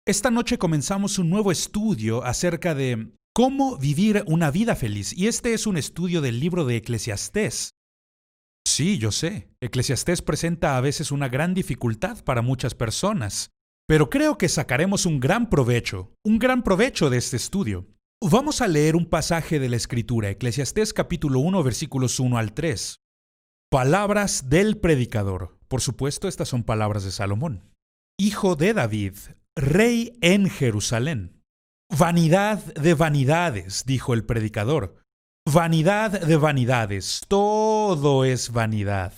Esta noche comenzamos un nuevo estudio acerca de cómo vivir una vida feliz, y este es un estudio del libro de Eclesiastés. Sí, yo sé, Eclesiastés presenta a veces una gran dificultad para muchas personas, pero creo que sacaremos un gran provecho de este estudio. Vamos a leer un pasaje de la Escritura, Eclesiastés capítulo 1, versículos 1 al 3. Palabras del predicador. Por supuesto, estas son palabras de Salomón, hijo de David, rey en Jerusalén. Vanidad de vanidades, dijo el predicador. Vanidad de vanidades, todo es vanidad.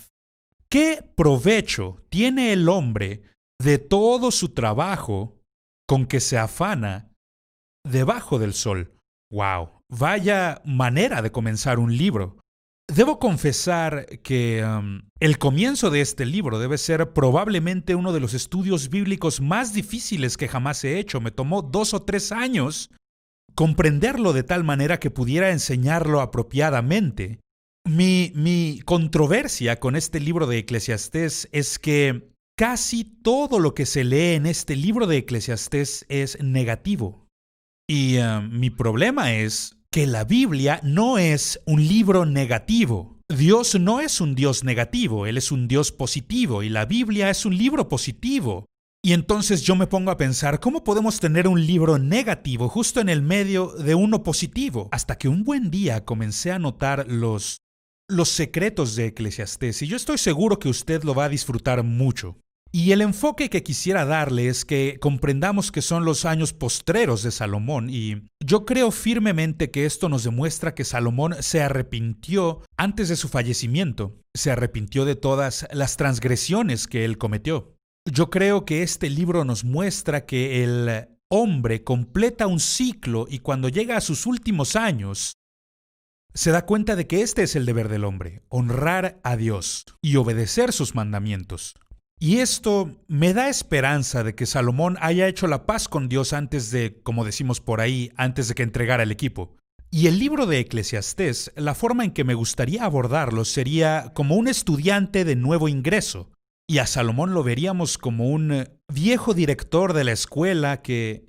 ¿Qué provecho tiene el hombre de todo su trabajo con que se afana debajo del sol? ¡Wow! Vaya manera de comenzar un libro. Debo confesar que el comienzo de este libro debe ser probablemente uno de los estudios bíblicos más difíciles que jamás he hecho. Me tomó 2 o 3 años comprenderlo de tal manera que pudiera enseñarlo apropiadamente. Mi controversia con este libro de Eclesiastés es que casi todo lo que se lee en este libro de Eclesiastés es negativo. Y mi problema es que la Biblia no es un libro negativo. Dios no es un Dios negativo, Él es un Dios positivo y la Biblia es un libro positivo. Y entonces yo me pongo a pensar, ¿cómo podemos tener un libro negativo justo en el medio de uno positivo? Hasta que un buen día comencé a notar los secretos de Eclesiastés, y yo estoy seguro que usted lo va a disfrutar mucho. Y el enfoque que quisiera darle es que comprendamos que son los años postreros de Salomón, y yo creo firmemente que esto nos demuestra que Salomón se arrepintió antes de su fallecimiento, se arrepintió de todas las transgresiones que él cometió. Yo creo que este libro nos muestra que el hombre completa un ciclo y cuando llega a sus últimos años, se da cuenta de que este es el deber del hombre, honrar a Dios y obedecer sus mandamientos. Y esto me da esperanza de que Salomón haya hecho la paz con Dios antes de, como decimos por ahí, antes de que entregara el equipo. Y el libro de Eclesiastés, la forma en que me gustaría abordarlo sería como un estudiante de nuevo ingreso. Y a Salomón lo veríamos como un viejo director de la escuela que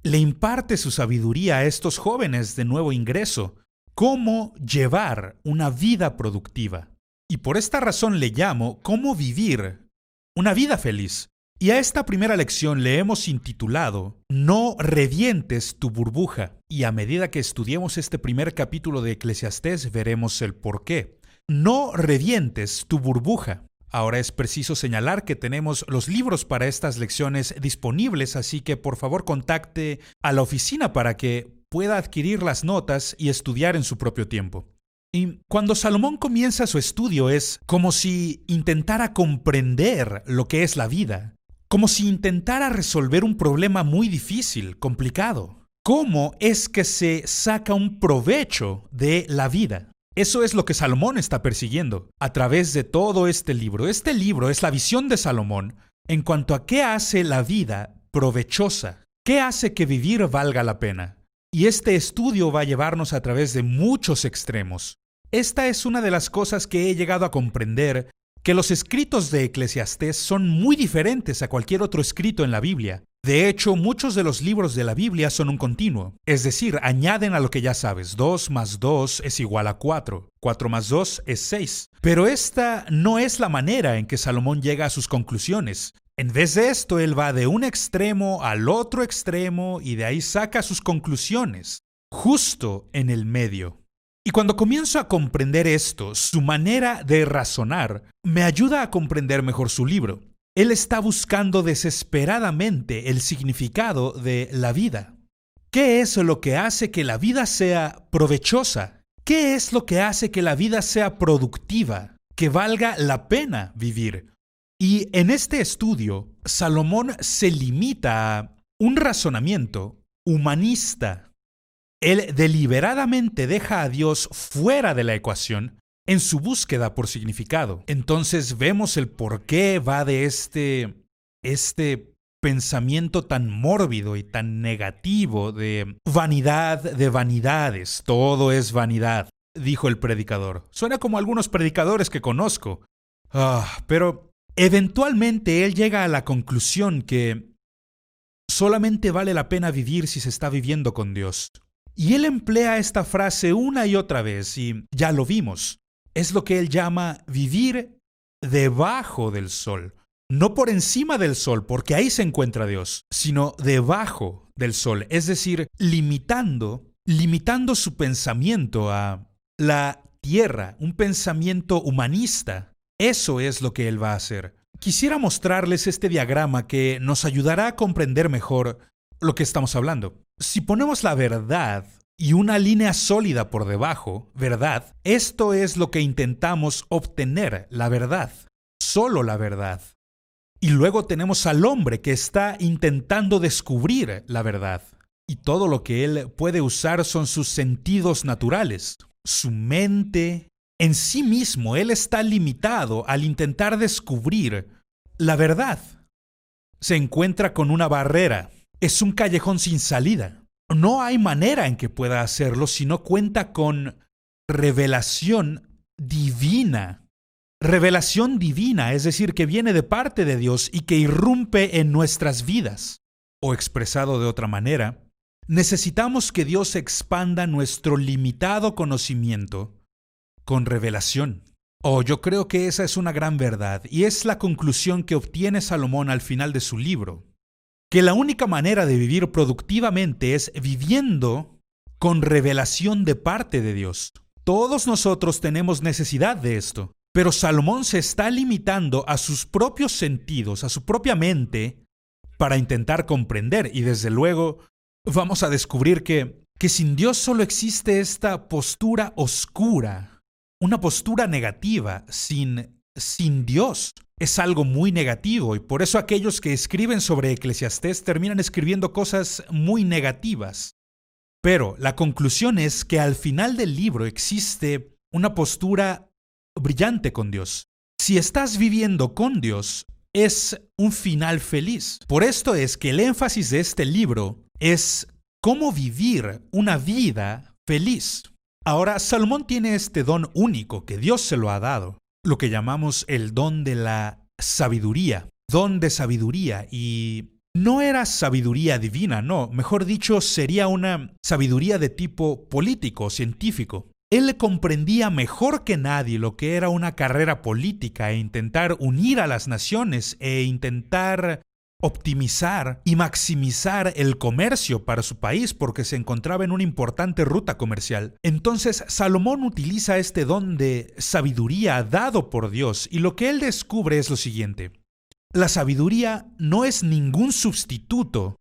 le imparte su sabiduría a estos jóvenes de nuevo ingreso. Cómo llevar una vida productiva. Y por esta razón le llamo cómo vivir una vida feliz. Y a esta primera lección le hemos intitulado No revientes tu burbuja. Y a medida que estudiemos este primer capítulo de Eclesiastés veremos el porqué. No revientes tu burbuja. Ahora es preciso señalar que tenemos los libros para estas lecciones disponibles, así que por favor contacte a la oficina para que pueda adquirir las notas y estudiar en su propio tiempo. Y cuando Salomón comienza su estudio es como si intentara comprender lo que es la vida, como si intentara resolver un problema muy difícil, complicado. ¿Cómo es que se saca un provecho de la vida? Eso es lo que Salomón está persiguiendo a través de todo este libro. Este libro es la visión de Salomón en cuanto a qué hace la vida provechosa, qué hace que vivir valga la pena. Y este estudio va a llevarnos a través de muchos extremos. Esta es una de las cosas que he llegado a comprender, que los escritos de Eclesiastés son muy diferentes a cualquier otro escrito en la Biblia. De hecho, muchos de los libros de la Biblia son un continuo, es decir, añaden a lo que ya sabes, 2 más 2 es igual a 4, 4 más 2 es 6. Pero esta no es la manera en que Salomón llega a sus conclusiones. En vez de esto, él va de un extremo al otro extremo y de ahí saca sus conclusiones, justo en el medio. Y cuando comienzo a comprender esto, su manera de razonar, me ayuda a comprender mejor su libro. Él está buscando desesperadamente el significado de la vida. ¿Qué es lo que hace que la vida sea provechosa? ¿Qué es lo que hace que la vida sea productiva, que valga la pena vivir? Y en este estudio, Salomón se limita a un razonamiento humanista. Él deliberadamente deja a Dios fuera de la ecuación en su búsqueda por significado. Entonces vemos el por qué va de este pensamiento tan mórbido y tan negativo de vanidad de vanidades. Todo es vanidad, dijo el predicador. Suena como algunos predicadores que conozco. Pero eventualmente él llega a la conclusión que Solamente vale la pena vivir si se está viviendo con Dios. Y él emplea esta frase una y otra vez, y ya lo vimos. Es lo que él llama vivir debajo del sol. No por encima del sol, porque ahí se encuentra Dios, sino debajo del sol. Es decir, limitando su pensamiento a la tierra, un pensamiento humanista. Eso es lo que él va a hacer. Quisiera mostrarles este diagrama que nos ayudará a comprender mejor lo que estamos hablando. Si ponemos la verdad y una línea sólida por debajo, verdad, esto es lo que intentamos obtener, la verdad, solo la verdad. Y luego tenemos al hombre que está intentando descubrir la verdad. Y todo lo que él puede usar son sus sentidos naturales, su mente. En sí mismo, él está limitado al intentar descubrir la verdad. Se encuentra con una barrera. Es un callejón sin salida. No hay manera en que pueda hacerlo si no cuenta con revelación divina. Revelación divina, es decir, que viene de parte de Dios y que irrumpe en nuestras vidas. O expresado de otra manera, necesitamos que Dios expanda nuestro limitado conocimiento con revelación. Yo creo que esa es una gran verdad, y es la conclusión que obtiene Salomón al final de su libro. Que la única manera de vivir productivamente es viviendo con revelación de parte de Dios. Todos nosotros tenemos necesidad de esto, pero Salomón se está limitando a sus propios sentidos, a su propia mente, para intentar comprender, y desde luego vamos a descubrir que sin Dios solo existe esta postura oscura. Una postura negativa, sin Dios. Es algo muy negativo y por eso aquellos que escriben sobre Eclesiastés terminan escribiendo cosas muy negativas. Pero la conclusión es que al final del libro existe una postura brillante con Dios. Si estás viviendo con Dios, es un final feliz. Por esto es que el énfasis de este libro es cómo vivir una vida feliz. Ahora, Salomón tiene este don único que Dios se lo ha dado, lo que llamamos el don de la sabiduría. Don de sabiduría, y no era sabiduría divina, no, mejor dicho, sería una sabiduría de tipo político, científico. Él comprendía mejor que nadie lo que era una carrera política e intentar unir a las naciones e intentar optimizar y maximizar el comercio para su país porque se encontraba en una importante ruta comercial. Entonces Salomón utiliza este don de sabiduría dado por Dios y lo que él descubre es lo siguiente. La sabiduría no es ningún sustituto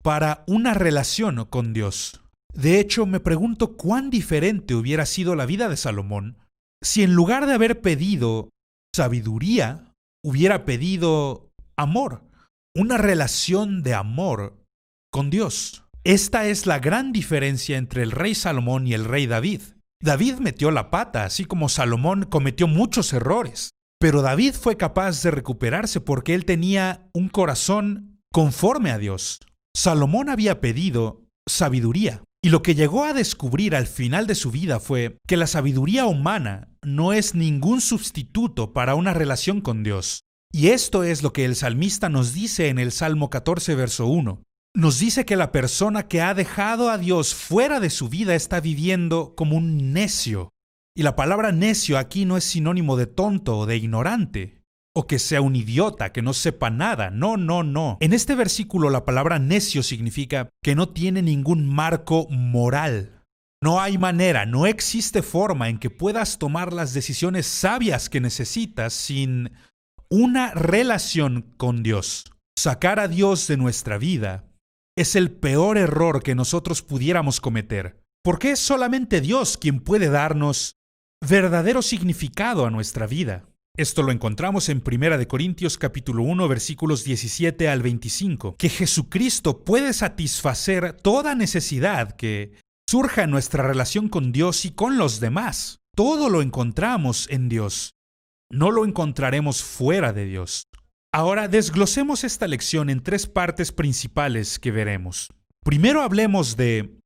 para una relación con Dios. De hecho, me pregunto cuán diferente hubiera sido la vida de Salomón si en lugar de haber pedido sabiduría, hubiera pedido amor. Una relación de amor con Dios. Esta es la gran diferencia entre el rey Salomón y el rey David. David metió la pata, así como Salomón cometió muchos errores. Pero David fue capaz de recuperarse porque él tenía un corazón conforme a Dios. Salomón había pedido sabiduría. Y lo que llegó a descubrir al final de su vida fue que la sabiduría humana no es ningún sustituto para una relación con Dios. Y esto es lo que el salmista nos dice en el Salmo 14, verso 1. Nos dice que la persona que ha dejado a Dios fuera de su vida está viviendo como un necio. Y la palabra necio aquí no es sinónimo de tonto o de ignorante, o que sea un idiota, que no sepa nada. No, no, no. En este versículo la palabra necio significa que no tiene ningún marco moral. No hay manera, no existe forma en que puedas tomar las decisiones sabias que necesitas sin una relación con Dios. Sacar a Dios de nuestra vida es el peor error que nosotros pudiéramos cometer, porque es solamente Dios quien puede darnos verdadero significado a nuestra vida. Esto lo encontramos en 1 Corintios capítulo 1, versículos 17 al 25, que Jesucristo puede satisfacer toda necesidad que surja en nuestra relación con Dios y con los demás. Todo lo encontramos en Dios. No lo encontraremos fuera de Dios. Ahora desglosemos esta lección en 3 partes principales que veremos. Primero hablemos de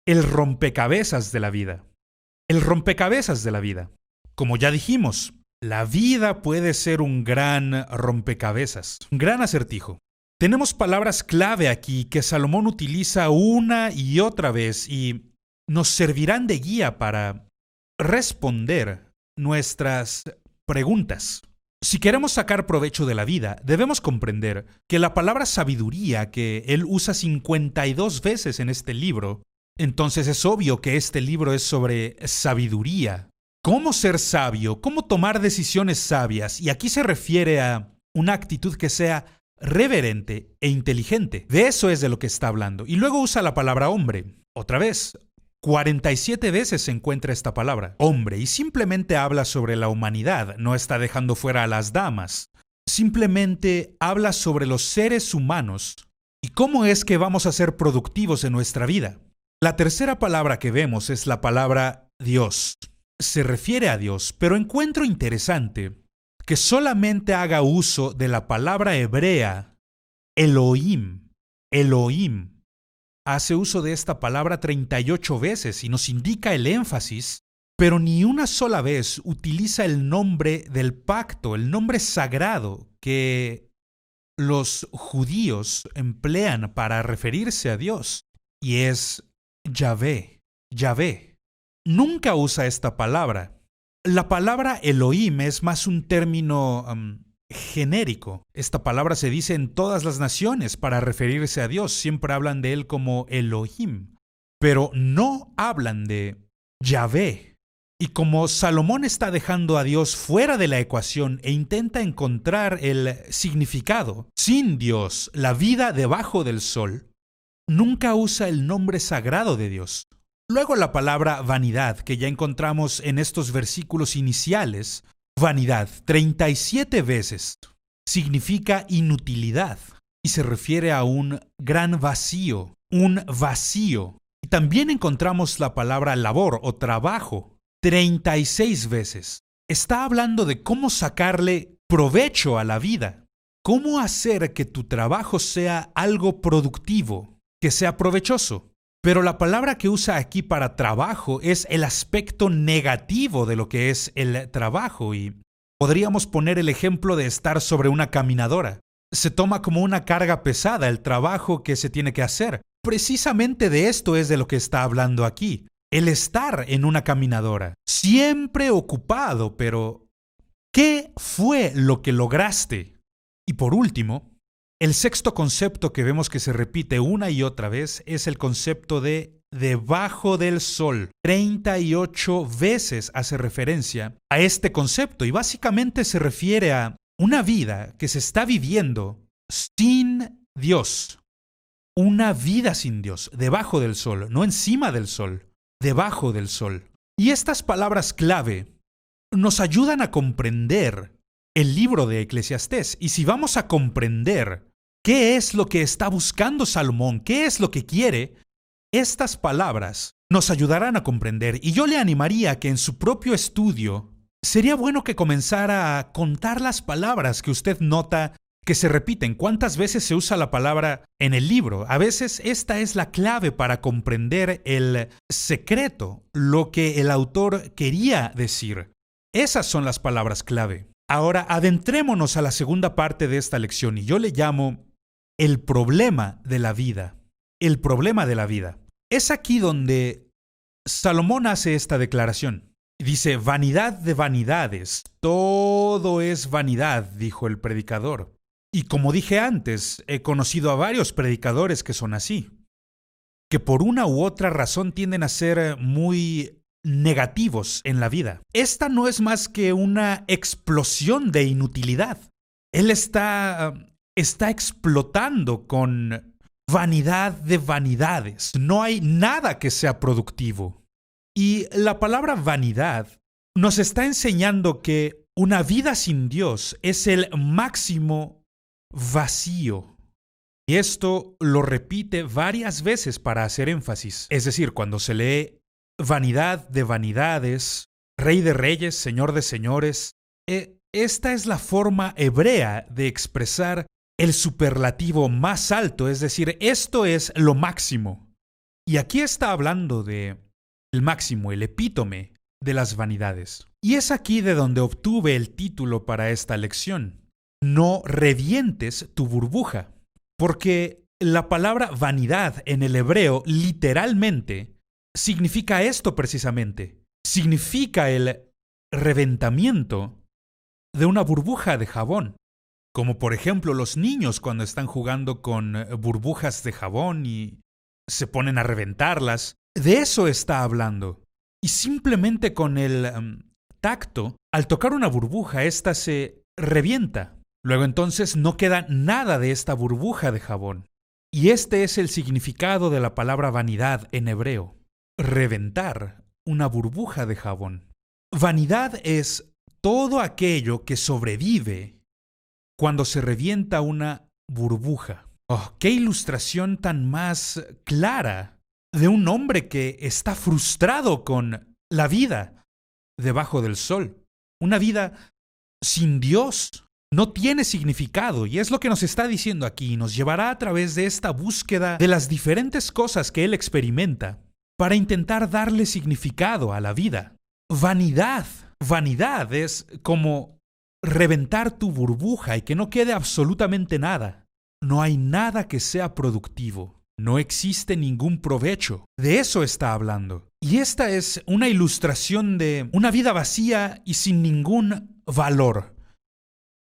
el rompecabezas de la vida. El rompecabezas de la vida. Como ya dijimos, la vida puede ser un gran rompecabezas, un gran acertijo. Tenemos palabras clave aquí que Salomón utiliza una y otra vez y nos servirán de guía para responder nuestras preguntas. Si queremos sacar provecho de la vida, debemos comprender que la palabra sabiduría que él usa 52 veces en este libro, entonces es obvio que este libro es sobre sabiduría. Cómo ser sabio, cómo tomar decisiones sabias, y aquí se refiere a una actitud que sea reverente e inteligente. De eso es de lo que está hablando. Y luego usa la palabra hombre. Otra vez, 47 veces se encuentra esta palabra, hombre, y simplemente habla sobre la humanidad, no está dejando fuera a las damas. Simplemente habla sobre los seres humanos y cómo es que vamos a ser productivos en nuestra vida. La tercera palabra que vemos es la palabra Dios. Se refiere a Dios, pero encuentro interesante que solamente haga uso de la palabra hebrea Elohim. Elohim. Hace uso de esta palabra 38 veces y nos indica el énfasis, pero ni una sola vez utiliza el nombre del pacto, el nombre sagrado que los judíos emplean para referirse a Dios, y es Yahvé. Yahvé. Nunca usa esta palabra. La palabra Elohim es más un término genérico. Esta palabra se dice en todas las naciones para referirse a Dios. Siempre hablan de él como Elohim, pero no hablan de Yahvé. Y como Salomón está dejando a Dios fuera de la ecuación e intenta encontrar el significado sin Dios, la vida debajo del sol, nunca usa el nombre sagrado de Dios. Luego la palabra vanidad, que ya encontramos en estos versículos iniciales, vanidad, 37 veces, significa inutilidad y se refiere a un gran vacío, un vacío. Y también encontramos la palabra labor o trabajo, 36 veces. Está hablando de cómo sacarle provecho a la vida, cómo hacer que tu trabajo sea algo productivo, que sea provechoso. Pero la palabra que usa aquí para trabajo es el aspecto negativo de lo que es el trabajo y podríamos poner el ejemplo de estar sobre una caminadora. Se toma como una carga pesada el trabajo que se tiene que hacer. Precisamente de esto es de lo que está hablando aquí. El estar en una caminadora, siempre ocupado, pero ¿qué fue lo que lograste? Y por último, el sexto concepto que vemos que se repite una y otra vez es el concepto de debajo del sol. 38 veces hace referencia a este concepto y básicamente se refiere a una vida que se está viviendo sin Dios. Una vida sin Dios, debajo del sol, no encima del sol, debajo del sol. Y estas palabras clave nos ayudan a comprender el libro de Eclesiastés. Y si vamos a comprender qué es lo que está buscando Salomón, qué es lo que quiere, estas palabras nos ayudarán a comprender. Y yo le animaría que en su propio estudio sería bueno que comenzara a contar las palabras que usted nota que se repiten. ¿Cuántas veces se usa la palabra en el libro? A veces esta es la clave para comprender el secreto, lo que el autor quería decir. Esas son las palabras clave. Ahora adentrémonos a la segunda parte de esta lección y yo le llamo el problema de la vida. El problema de la vida. Es aquí donde Salomón hace esta declaración. Dice, vanidad de vanidades, todo es vanidad, dijo el predicador. Y como dije antes, he conocido a varios predicadores que son así, que por una u otra razón tienden a ser muy negativos en la vida. Esta no es más que una explosión de inutilidad. Él está explotando con vanidad de vanidades. No hay nada que sea productivo. Y la palabra vanidad nos está enseñando que una vida sin Dios es el máximo vacío. Y esto lo repite varias veces para hacer énfasis. Es decir, cuando se lee vanidad de vanidades, rey de reyes, señor de señores, esta es la forma hebrea de expresar el superlativo más alto, es decir, esto es lo máximo. Y aquí está hablando de el máximo, el epítome de las vanidades. Y es aquí de donde obtuve el título para esta lección. No revientes tu burbuja. Porque la palabra vanidad en el hebreo literalmente significa esto precisamente. Significa el reventamiento de una burbuja de jabón. Como por ejemplo los niños cuando están jugando con burbujas de jabón y se ponen a reventarlas. De eso está hablando. Y simplemente con el tacto, al tocar una burbuja, ésta se revienta. Luego entonces no queda nada de esta burbuja de jabón. Y este es el significado de la palabra vanidad en hebreo. Reventar una burbuja de jabón. Vanidad es todo aquello que sobrevive cuando se revienta una burbuja. ¡Oh, qué ilustración tan más clara de un hombre que está frustrado con la vida debajo del sol! Una vida sin Dios no tiene significado, y es lo que nos está diciendo aquí. Nos llevará a través de esta búsqueda de las diferentes cosas que él experimenta para intentar darle significado a la vida. Vanidad. Vanidad es como reventar tu burbuja y que no quede absolutamente nada. No hay nada que sea productivo. No existe ningún provecho. De eso está hablando. Y esta es una ilustración de una vida vacía y sin ningún valor,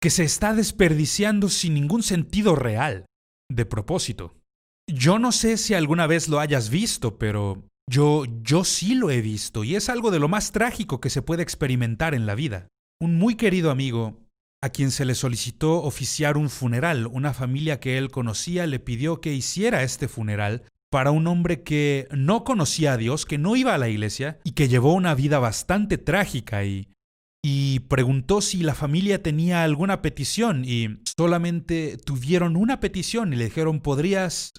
que se está desperdiciando sin ningún sentido real, de propósito. Yo no sé si alguna vez lo hayas visto, pero yo sí lo he visto, y es algo de lo más trágico que se puede experimentar en la vida. Un muy querido amigo, a quien se le solicitó oficiar un funeral, una familia que él conocía le pidió que hiciera este funeral para un hombre que no conocía a Dios, que no iba a la iglesia y que llevó una vida bastante trágica y preguntó si la familia tenía alguna petición y solamente tuvieron una petición y le dijeron: ¿podrías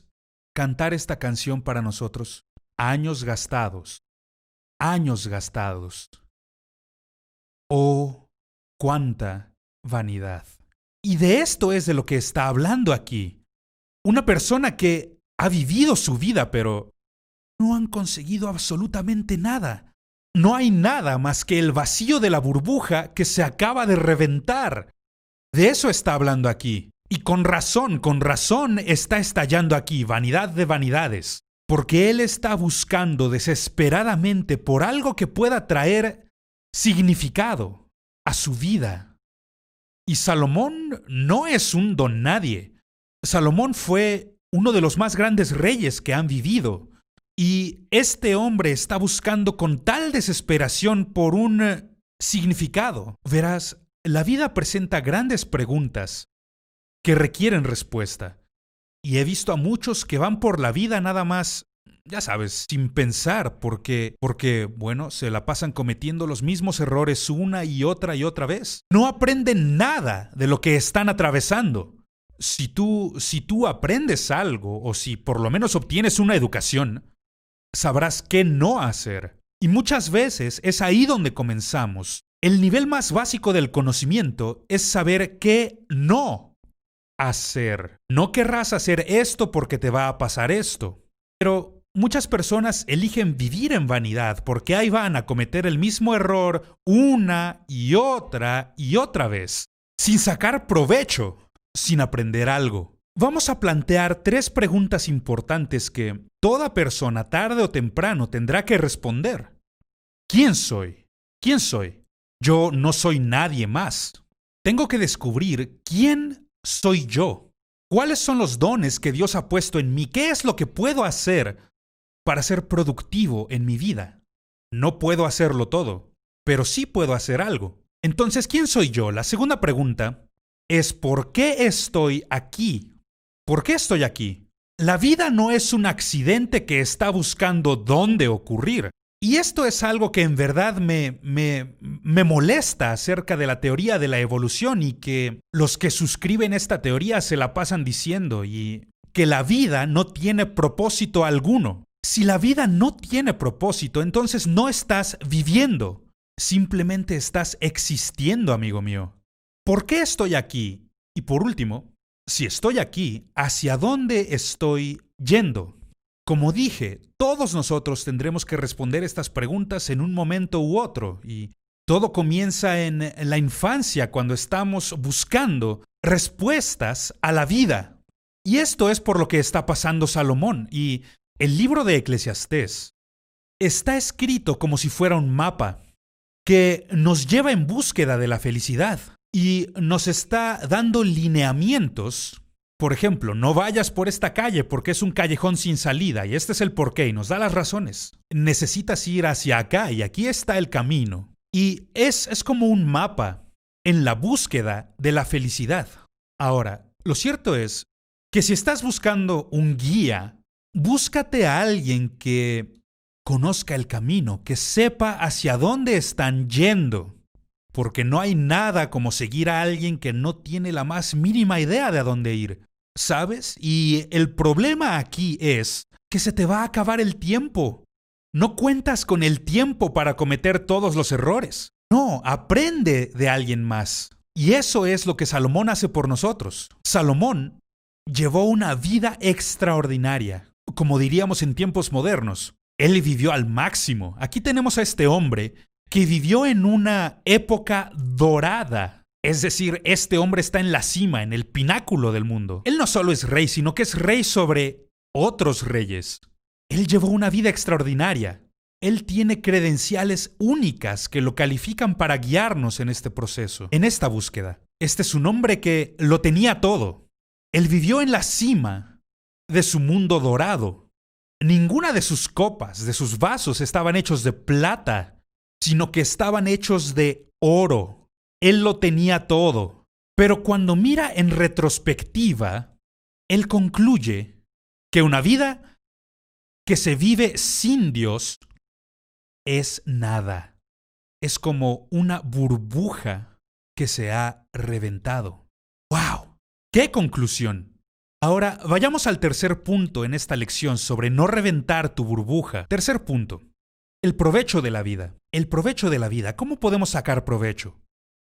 cantar esta canción para nosotros? Años gastados, años gastados. Oh, cuánta vanidad. Y de esto es de lo que está hablando aquí. Una persona que ha vivido su vida, pero no han conseguido absolutamente nada. No hay nada más que el vacío de la burbuja que se acaba de reventar. De eso está hablando aquí. Y con razón está estallando aquí, vanidad de vanidades. Porque él está buscando desesperadamente por algo que pueda traer significado a su vida. Y Salomón no es un don nadie. Salomón fue uno de los más grandes reyes que han vivido. Y este hombre está buscando con tal desesperación por un significado. Verás, la vida presenta grandes preguntas que requieren respuesta. Y he visto a muchos que van por la vida nada más, ya sabes, sin pensar, porque, bueno, se la pasan cometiendo los mismos errores una y otra vez. No aprenden nada de lo que están atravesando. Si tú aprendes algo, o si por lo menos obtienes una educación, sabrás qué no hacer. Y muchas veces es ahí donde comenzamos. El nivel más básico del conocimiento es saber qué no hacer. No querrás hacer esto porque te va a pasar esto. Pero muchas personas eligen vivir en vanidad porque ahí van a cometer el mismo error una y otra vez, sin sacar provecho, sin aprender algo. Vamos a plantear 3 preguntas importantes que toda persona tarde o temprano tendrá que responder. ¿Quién soy? ¿Quién soy? Yo no soy nadie más. Tengo que descubrir quién soy yo. ¿Cuáles son los dones que Dios ha puesto en mí? ¿Qué es lo que puedo hacer para ser productivo en mi vida? No puedo hacerlo todo, pero sí puedo hacer algo. Entonces, ¿quién soy yo? La segunda pregunta es: ¿por qué estoy aquí? ¿Por qué estoy aquí? La vida no es un accidente que está buscando dónde ocurrir. Y esto es algo que en verdad me molesta acerca de la teoría de la evolución, y que los que suscriben esta teoría se la pasan diciendo y que la vida no tiene propósito alguno. Si la vida no tiene propósito, entonces no estás viviendo. Simplemente estás existiendo, amigo mío. ¿Por qué estoy aquí? Y por último, si estoy aquí, ¿hacia dónde estoy yendo? Como dije, todos nosotros tendremos que responder estas preguntas en un momento u otro, y todo comienza en la infancia, cuando estamos buscando respuestas a la vida. Y esto es por lo que está pasando Salomón. Y el libro de Eclesiastés está escrito como si fuera un mapa que nos lleva en búsqueda de la felicidad y nos está dando lineamientos. Por ejemplo, no vayas por esta calle porque es un callejón sin salida y este es el porqué y nos da las razones. Necesitas ir hacia acá y aquí está el camino. Y es como un mapa en la búsqueda de la felicidad. Ahora, lo cierto es que si estás buscando un guía, búscate a alguien que conozca el camino, que sepa hacia dónde están yendo. Porque no hay nada como seguir a alguien que no tiene la más mínima idea de a dónde ir. ¿Sabes? Y el problema aquí es que se te va a acabar el tiempo. No cuentas con el tiempo para cometer todos los errores. No, aprende de alguien más. Y eso es lo que Salomón hace por nosotros. Salomón llevó una vida extraordinaria, como diríamos en tiempos modernos. Él vivió al máximo. Aquí tenemos a este hombre que vivió en una época dorada. Es decir, este hombre está en la cima, en el pináculo del mundo. Él no solo es rey, sino que es rey sobre otros reyes. Él llevó una vida extraordinaria. Él tiene credenciales únicas que lo califican para guiarnos en este proceso, en esta búsqueda. Este es un hombre que lo tenía todo. Él vivió en la cima de su mundo dorado. Ninguna de sus copas, de sus vasos, estaban hechos de plata, sino que estaban hechos de oro. Él lo tenía todo. Pero cuando mira en retrospectiva, él concluye que una vida que se vive sin Dios es nada. Es como una burbuja que se ha reventado. ¡Wow! ¡Qué conclusión! Ahora, vayamos al tercer punto en esta lección sobre no reventar tu burbuja. Tercer punto. El provecho de la vida. El provecho de la vida. ¿Cómo podemos sacar provecho?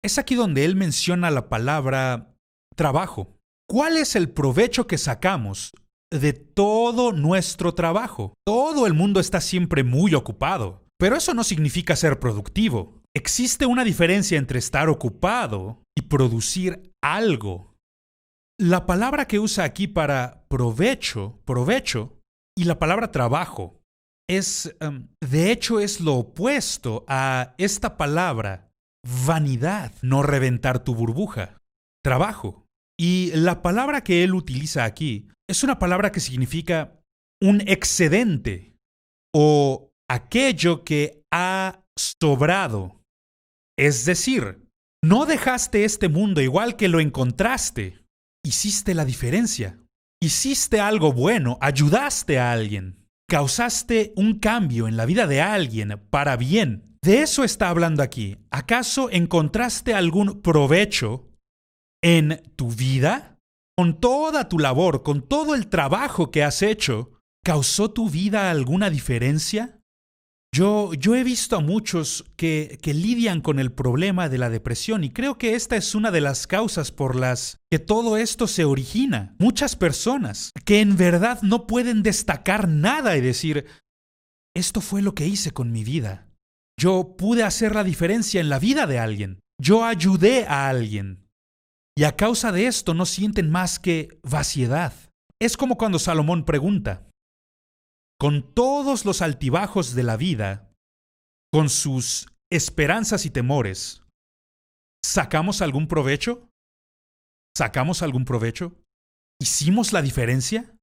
Es aquí donde él menciona la palabra trabajo. ¿Cuál es el provecho que sacamos de todo nuestro trabajo? Todo el mundo está siempre muy ocupado, pero eso no significa ser productivo. Existe una diferencia entre estar ocupado y producir algo. La palabra que usa aquí para provecho, y la palabra trabajo, de hecho es lo opuesto a esta palabra, vanidad, no reventar tu burbuja, trabajo. Y la palabra que él utiliza aquí es una palabra que significa un excedente o aquello que ha sobrado. Es decir, no dejaste este mundo igual que lo encontraste. Hiciste la diferencia. Hiciste algo bueno, ayudaste a alguien. Causaste un cambio en la vida de alguien para bien. De eso está hablando aquí. ¿Acaso encontraste algún provecho en tu vida? Con toda tu labor, con todo el trabajo que has hecho, ¿causó tu vida alguna diferencia? Yo he visto a muchos que lidian con el problema de la depresión y creo que esta es una de las causas por las que todo esto se origina. Muchas personas que en verdad no pueden destacar nada y decir, esto fue lo que hice con mi vida. Yo pude hacer la diferencia en la vida de alguien. Yo ayudé a alguien. Y a causa de esto no sienten más que vaciedad. Es como cuando Salomón pregunta, con todos los altibajos de la vida, con sus esperanzas y temores, ¿sacamos algún provecho? ¿Sacamos algún provecho? ¿Hicimos la diferencia?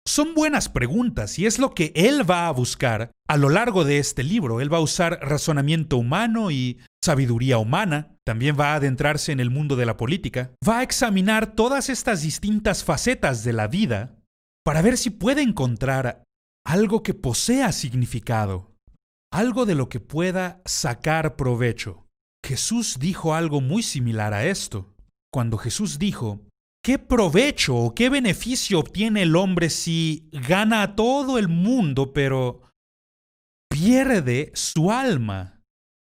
Son buenas preguntas y es lo que él va a buscar a lo largo de este libro. Él va a usar razonamiento humano y sabiduría humana. También va a adentrarse en el mundo de la política. Va a examinar todas estas distintas facetas de la vida para ver si puede encontrar algo que posea significado, algo de lo que pueda sacar provecho. Jesús dijo algo muy similar a esto. Cuando Jesús dijo, ¿qué provecho o qué beneficio obtiene el hombre si gana a todo el mundo, pero pierde su alma?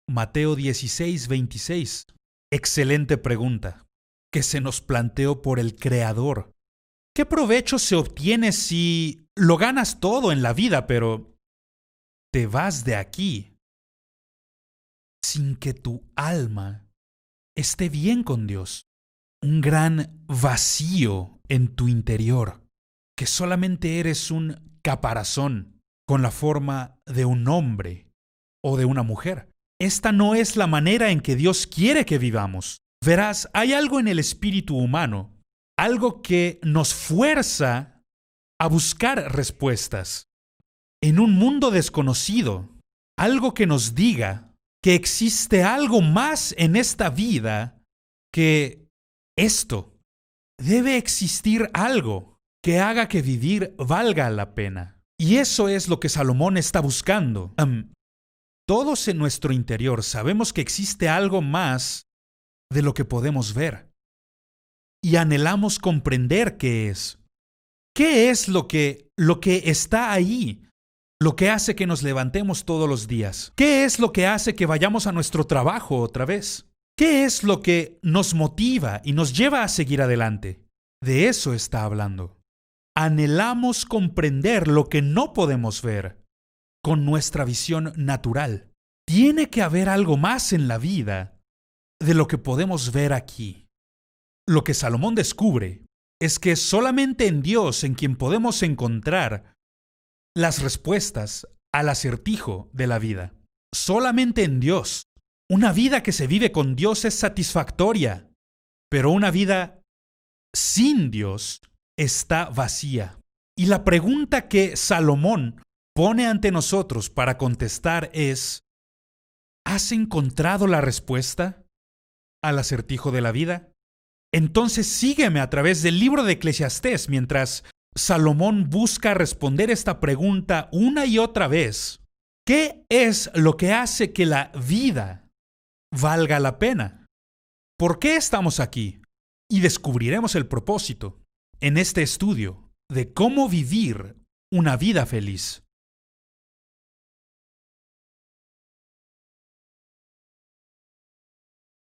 Mateo 16:26. Excelente pregunta que se nos planteó por el Creador. ¿Qué provecho se obtiene si lo ganas todo en la vida, pero te vas de aquí sin que tu alma esté bien con Dios? Un gran vacío en tu interior, que solamente eres un caparazón con la forma de un hombre o de una mujer. Esta no es la manera en que Dios quiere que vivamos. Verás, hay algo en el espíritu humano, algo que nos fuerza a buscar respuestas. En un mundo desconocido, algo que nos diga que existe algo más en esta vida que esto. Debe existir algo que haga que vivir valga la pena. Y eso es lo que Salomón está buscando. Todos en nuestro interior sabemos que existe algo más de lo que podemos ver. Y anhelamos comprender qué es. ¿Qué es lo que está ahí? Lo que hace que nos levantemos todos los días. ¿Qué es lo que hace que vayamos a nuestro trabajo otra vez? ¿Qué es lo que nos motiva y nos lleva a seguir adelante? De eso está hablando. Anhelamos comprender lo que no podemos ver con nuestra visión natural. Tiene que haber algo más en la vida de lo que podemos ver aquí. Lo que Salomón descubre es que solamente en Dios en quien podemos encontrar las respuestas al acertijo de la vida. Solamente en Dios. Una vida que se vive con Dios es satisfactoria, pero una vida sin Dios está vacía. Y la pregunta que Salomón pone ante nosotros para contestar es: ¿has encontrado la respuesta al acertijo de la vida? Entonces sígueme a través del libro de Eclesiastés mientras Salomón busca responder esta pregunta una y otra vez. ¿Qué es lo que hace que la vida valga la pena? ¿Por qué estamos aquí? Y descubriremos el propósito en este estudio de cómo vivir una vida feliz.